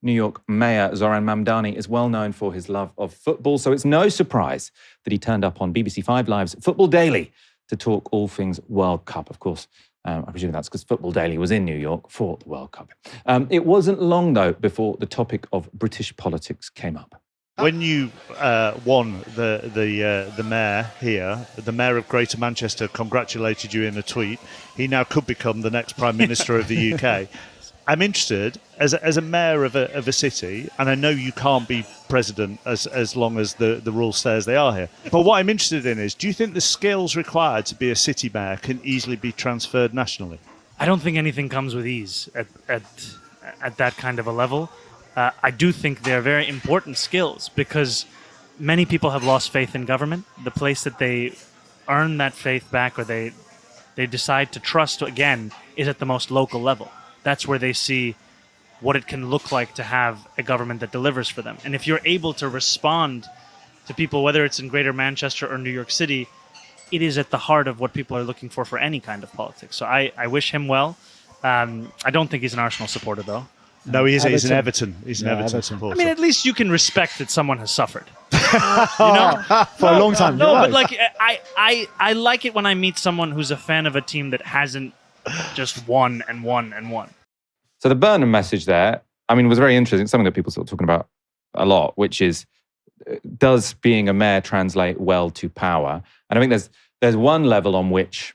New York Mayor Zohran Mamdani is well known for his love of football, so it's no surprise that he turned up on BBC 5 Live's Football Daily to talk all things World Cup. Of course, I presume that's because Football Daily was in New York for the World Cup. It wasn't long, though, before the topic of British politics came up. When you won the mayor here, the mayor of Greater Manchester congratulated you in a tweet. He now could become the next Prime Minister of the UK. I'm interested, as a mayor of a city, and I know you can't be president as long as the rule stay as they are here, but what I'm interested in is, do you think the skills required to be a city mayor can easily be transferred nationally? I don't think anything comes with ease at that kind of a level. I do think they're very important skills because many people have lost faith in government. The place that they earn that faith back or they decide to trust again is at the most local level. That's where they see what it can look like to have a government that delivers for them. And if you're able to respond to people, whether it's in Greater Manchester or New York City, it is at the heart of what people are looking for any kind of politics. So I wish him well. I don't think he's an Arsenal supporter, though. No, he is. He's an Everton. He's an Everton supporter. I mean, at least you can respect that someone has suffered. You know, for a long time. No, but like I like it when I meet someone who's a fan of a team that hasn't just won and won and won. So the Burnham message there, I mean, was very interesting. Something that people sort of talking about a lot, which is, does being a mayor translate well to power? And I think there's one level on which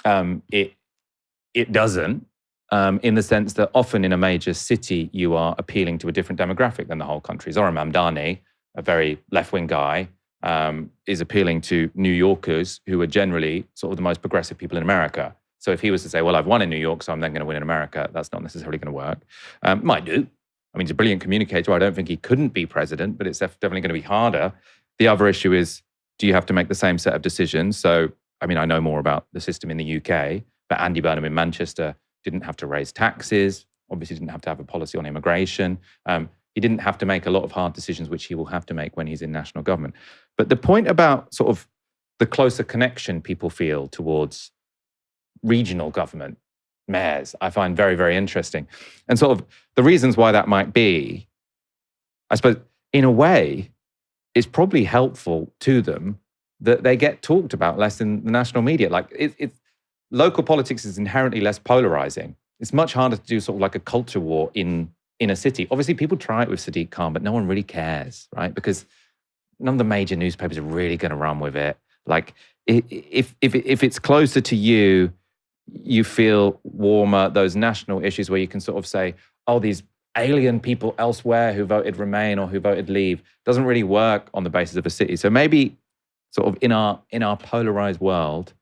it doesn't. In the sense that often in a major city, you are appealing to a different demographic than the whole country. Zohran Mamdani, a very left-wing guy, is appealing to New Yorkers who are generally sort of the most progressive people in America. So if he was to say, well, I've won in New York, so I'm then going to win in America, that's not necessarily going to work. Might do. I mean, he's a brilliant communicator. I don't think he couldn't be president, but it's definitely going to be harder. The other issue is, do you have to make the same set of decisions? So, I mean, I know more about the system in the UK, but Andy Burnham in Manchester didn't have to raise taxes, obviously didn't have to have a policy on immigration. He didn't have to make a lot of hard decisions, which he will have to make when he's in national government. But the point about sort of the closer connection people feel towards regional government mayors, I find very, very interesting. And sort of the reasons why that might be, I suppose, in a way, it's probably helpful to them that they get talked about less in the national media. Like local politics is inherently less polarizing. It's much harder to do sort of like a culture war in a city. Obviously, people try it with Sadiq Khan, but no one really cares, right? Because none of the major newspapers are really going to run with it. Like, if it's closer to you, you feel warmer. Those national issues where you can sort of say, oh, these alien people elsewhere who voted Remain or who voted Leave, doesn't really work on the basis of a city. So maybe sort of in our polarized world,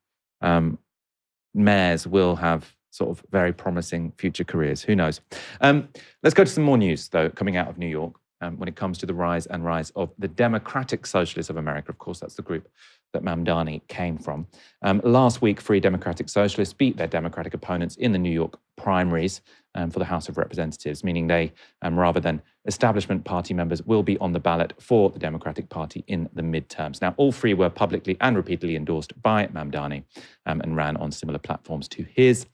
mayors will have sort of very promising future careers. Who knows? Let's go to some more news, though, coming out of New York when it comes to the rise of the Democratic Socialists of America. Of course, that's the group that Mamdani came from. Last week, Free Democratic Socialists beat their Democratic opponents in the New York primaries for the House of Representatives, meaning they, rather than establishment party members, will be on the ballot for the Democratic Party in the midterms. Now, all three were publicly and repeatedly endorsed by Mamdani and ran on similar platforms to his.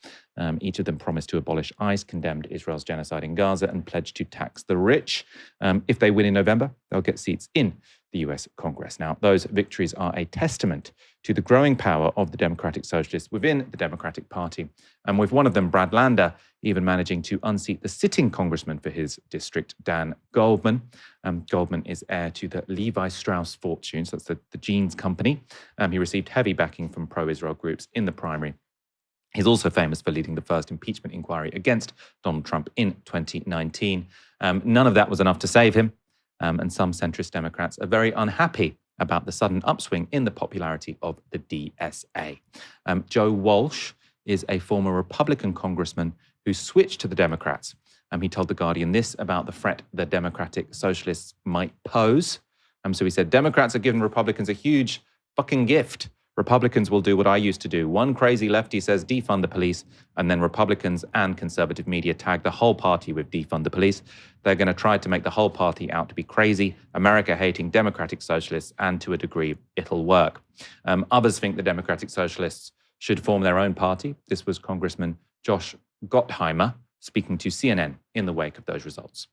Each of them promised to abolish ICE, condemned Israel's genocide in Gaza, and pledged to tax the rich. If they win in November, they'll get seats in the US Congress. Now, those victories are a testament to the growing power of the Democratic Socialists within the Democratic Party, and with one of them, Brad Lander, even managing to unseat the sitting congressman for his district, Dan Goldman. Goldman is heir to the Levi Strauss fortunes, that's the jeans company. He received heavy backing from pro-Israel groups in the primary. He's also famous for leading the first impeachment inquiry against Donald Trump in 2019. None of that was enough to save him, and some centrist Democrats are very unhappy about the sudden upswing in the popularity of the DSA. Joe Walsh is a former Republican congressman who switched to the Democrats. He told The Guardian this about the threat the Democratic Socialists might pose. So he said, Democrats are giving Republicans a huge fucking gift. Republicans will do what I used to do. One crazy lefty says defund the police, and then Republicans and conservative media tag the whole party with defund the police. They're going to try to make the whole party out to be crazy, America-hating Democratic Socialists, and to a degree, it'll work. Others think the Democratic Socialists should form their own party. This was Congressman Josh Gottheimer speaking to CNN in the wake of those results.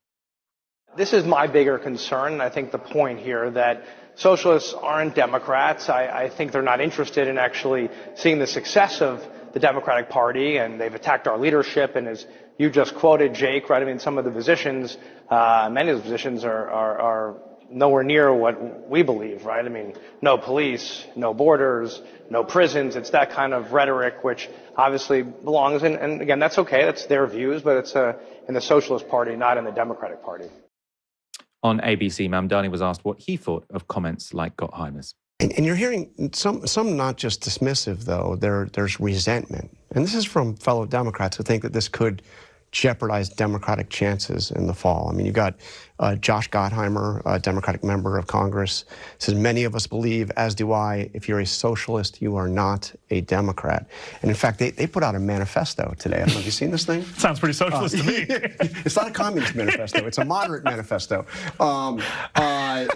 This is my bigger concern, and I think the point here that socialists aren't Democrats. I think they're not interested in actually seeing the success of the Democratic Party, and they've attacked our leadership. And as you just quoted, Jake, right? I mean, some of the positions, many of the positions are nowhere near what we believe, right? I mean, no police, no borders, no prisons. It's that kind of rhetoric which obviously belongs in, and again, that's okay. That's their views, but it's in the Socialist Party, not in the Democratic Party. On ABC, Mamdani was asked what he thought of comments like Gottheimer's. And you're hearing some not just dismissive, though. There's resentment. And this is from fellow Democrats who think that this could jeopardize Democratic chances in the fall. I mean, you got Josh Gottheimer, a Democratic member of Congress, says, many of us believe, as do I, if you're a socialist, you are not a Democrat. And in fact, they put out a manifesto today. I don't know, have you seen this thing? Sounds pretty socialist to me. It's not a communist manifesto. It's a moderate manifesto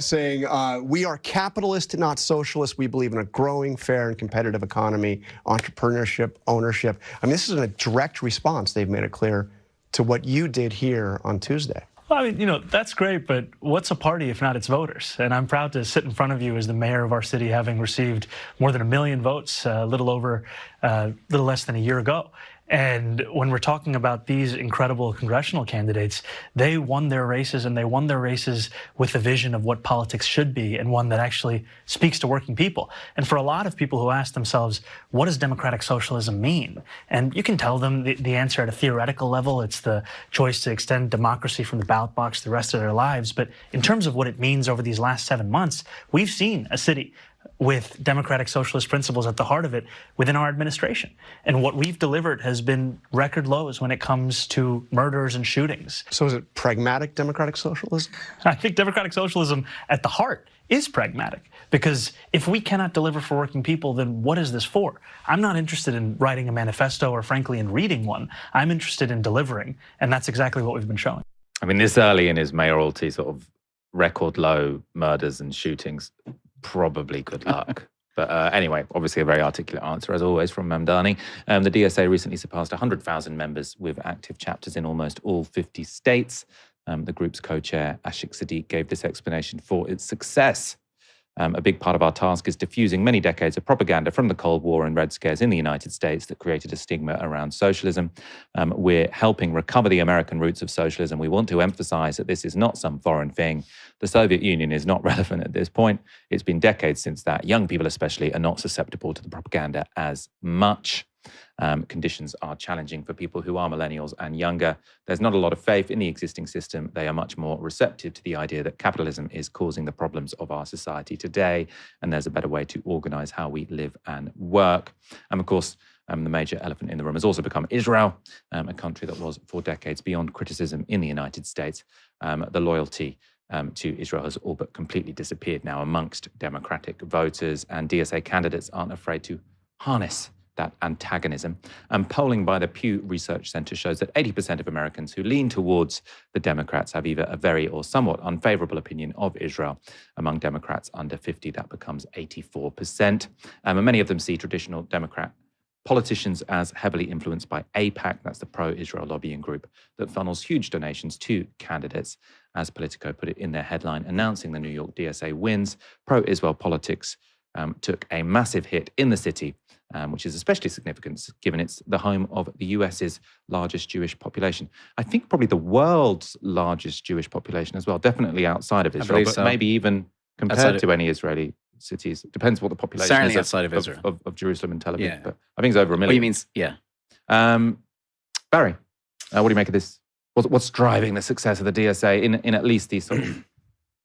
saying, we are capitalist, not socialist. We believe in a growing, fair, and competitive economy, entrepreneurship, ownership. I mean, this is a direct response. They've made it clear to what you did here on Tuesday. Well, I mean, that's great, but what's a party if not its voters? And I'm proud to sit in front of you as the mayor of our city, having received more than 1 million votes, a little less than a year ago. And when we're talking about these incredible congressional candidates, they won their races, and they won their races with a vision of what politics should be, and one that actually speaks to working people. And for a lot of people who ask themselves, what does democratic socialism mean? And you can tell them the answer at a theoretical level. It's the choice to extend democracy from the ballot box the rest of their lives. But in terms of what it means over these last 7 months, we've seen a city with democratic socialist principles at the heart of it within our administration. And what we've delivered has been record lows when it comes to murders and shootings. So is it pragmatic democratic socialism? I think democratic socialism at the heart is pragmatic, because if we cannot deliver for working people, then what is this for? I'm not interested in writing a manifesto or, frankly, in reading one. I'm interested in delivering, and that's exactly what we've been showing. I mean, this early in his mayoralty, sort of record low murders and shootings, probably good luck. But anyway, obviously a very articulate answer, as always, from Mamdani. The DSA recently surpassed 100,000 members with active chapters in almost all 50 states. The group's co-chair, Ashik Sadiq, gave this explanation for its success. A big part of our task is diffusing many decades of propaganda from the Cold War and Red Scares in the United States that created a stigma around socialism. We're helping recover the American roots of socialism. We want to emphasize that this is not some foreign thing. The Soviet Union is not relevant at this point. It's been decades since that. Young people especially are not susceptible to the propaganda as much. Conditions are challenging for people who are millennials and younger. There's not a lot of faith in the existing system. They are much more receptive to the idea that capitalism is causing the problems of our society today, and there's a better way to organize how we live and work. And of course, the major elephant in the room has also become Israel, a country that was for decades beyond criticism in the United States. The loyalty to Israel has all but completely disappeared now amongst Democratic voters, and DSA candidates aren't afraid to harness that antagonism. Polling by the Pew Research Center shows that 80% of Americans who lean towards the Democrats have either a very or somewhat unfavorable opinion of Israel. Among Democrats under 50, that becomes 84%. And many of them see traditional Democrat politicians as heavily influenced by AIPAC, that's the pro-Israel lobbying group that funnels huge donations to candidates. As Politico put it in their headline announcing the New York DSA wins, pro-Israel politics took a massive hit in the city, which is especially significant given it's the home of the US's largest Jewish population. I think probably the world's largest Jewish population as well, definitely outside of Israel, but maybe even compared to any Israeli cities. It depends what the population certainly is outside of Israel. Of Jerusalem and Tel Aviv. Yeah. But I think it's over 1 million. What do you mean? Yeah. Barry, what do you make of this? What's driving the success of the DSA in at least these sort of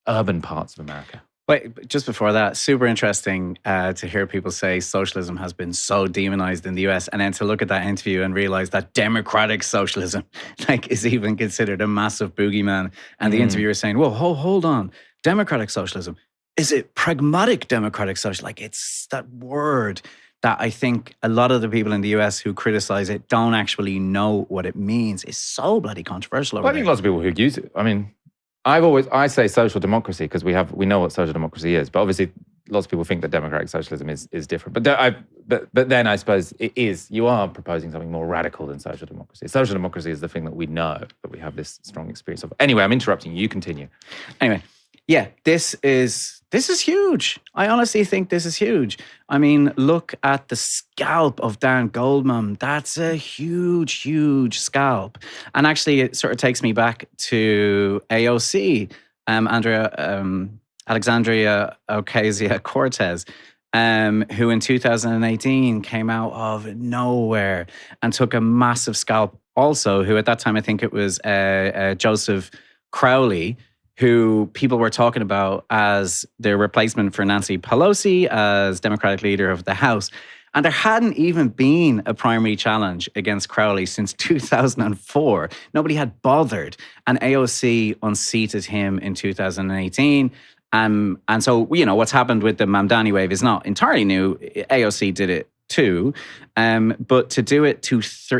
urban parts of America? Wait, just before that, super interesting to hear people say socialism has been so demonized in the US, and then to look at that interview and realize that democratic socialism is even considered a massive boogeyman. And the interviewer is saying, whoa, hold on, democratic socialism, is it pragmatic democratic socialism? It's that word that I think a lot of the people in the US who criticize it don't actually know what it means. It's so bloody controversial over I think lots of people who use it. I mean, I say social democracy because we know what social democracy is, but obviously lots of people think that democratic socialism is different. But then I suppose it is. You are proposing something more radical than social democracy. Social democracy is the thing that we know, that we have this strong experience of. Anyway, I'm interrupting you. You continue. Anyway, yeah, this is huge. I honestly think this is huge. I mean, look at the scalp of Dan Goldman. That's a huge, huge scalp. And actually, it sort of takes me back to AOC, Alexandria Ocasio-Cortez, who in 2018 came out of nowhere and took a massive scalp also, who at that time, I think it was Joseph Crowley, who people were talking about as their replacement for Nancy Pelosi as Democratic leader of the House. And there hadn't even been a primary challenge against Crowley since 2004. Nobody had bothered. And AOC unseated him in 2018. And so, what's happened with the Mamdani wave is not entirely new. AOC did it too. But to do it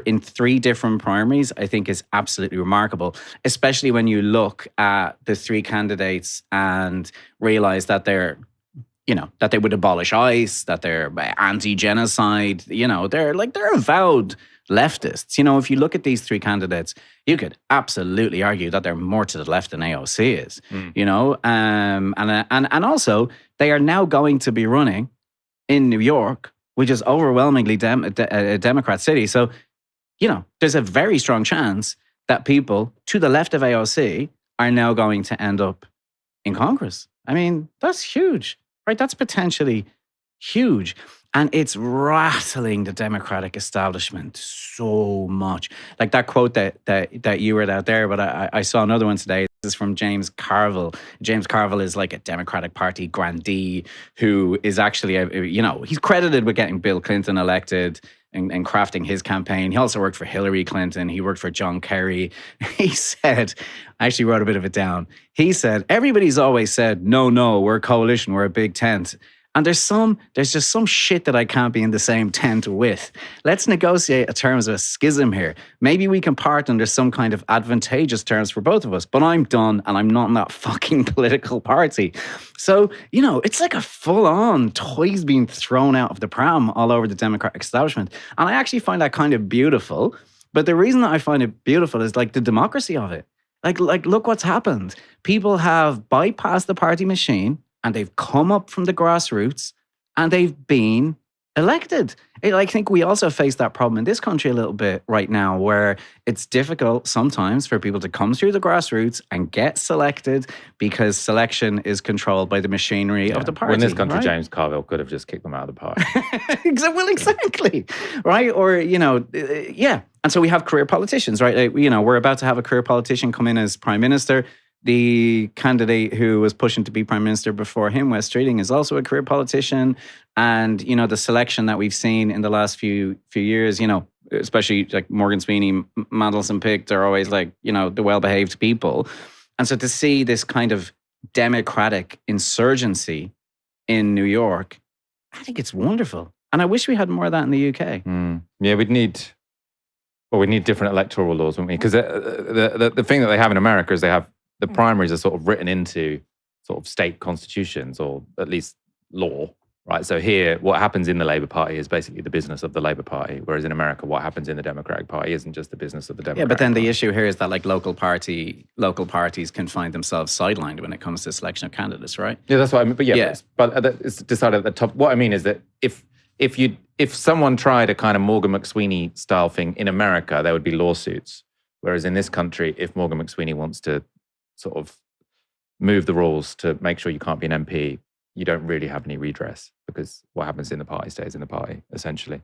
in 3 different primaries, I think is absolutely remarkable, especially when you look at the 3 candidates and realize that they're, that they would abolish ICE, that they're anti-genocide, they're avowed leftists. If you look at these 3 candidates, you could absolutely argue that they're more to the left than AOC is, and also they are now going to be running in New York, which is overwhelmingly a Democrat city. So, there's a very strong chance that people to the left of AOC are now going to end up in Congress. I mean, that's huge, right? That's potentially huge. And it's rattling the Democratic establishment so much. Like that quote that you read out there, but I saw another one today. This is from James Carville. James Carville is like a Democratic Party grandee who is actually, he's credited with getting Bill Clinton elected and crafting his campaign. He also worked for Hillary Clinton. He worked for John Kerry. He said, I actually wrote a bit of it down. He said, everybody's always said, no, we're a coalition, we're a big tent. And there's just some shit that I can't be in the same tent with. Let's negotiate a terms of a schism here. Maybe we can part under some kind of advantageous terms for both of us, but I'm done and I'm not in that fucking political party. So, it's like a full-on toys being thrown out of the pram all over the Democratic establishment. And I actually find that kind of beautiful. But the reason that I find it beautiful is like the democracy of it. Like look what's happened. People have bypassed the party machine, and they've come up from the grassroots and they've been elected. I think we also face that problem in this country a little bit right now, where it's difficult sometimes for people to come through the grassroots and get selected because selection is controlled by the machinery of the party. Well, in this country, right? James Carville could have just kicked them out of the party. Well, exactly. Right? Or, yeah. And so we have career politicians, right? We're about to have a career politician come in as prime minister. The candidate who was pushing to be prime minister before him, Wes Streeting, is also a career politician. And, the selection that we've seen in the last few years, especially like Morgan Sweeney, Mandelson picked, are always like, the well-behaved people. And so to see this kind of democratic insurgency in New York, I think it's wonderful. And I wish we had more of that in the UK. Yeah, we need different electoral laws, wouldn't we? Because the thing that they have in America is they have the primaries are sort of written into sort of state constitutions, or at least law, right? So here, what happens in the Labour Party is basically the business of the Labour Party, whereas in America, what happens in the Democratic Party isn't just the business of the Democratic Party. Yeah, but then the issue here is that like local parties can find themselves sidelined when it comes to selection of candidates, right? Yeah, that's what I mean. But it's decided at the top. What I mean is that if someone tried a kind of Morgan McSweeney style thing in America, there would be lawsuits. Whereas in this country, if Morgan McSweeney wants to sort of move the rules to make sure you can't be an MP, you don't really have any redress, because what happens in the party stays in the party, essentially.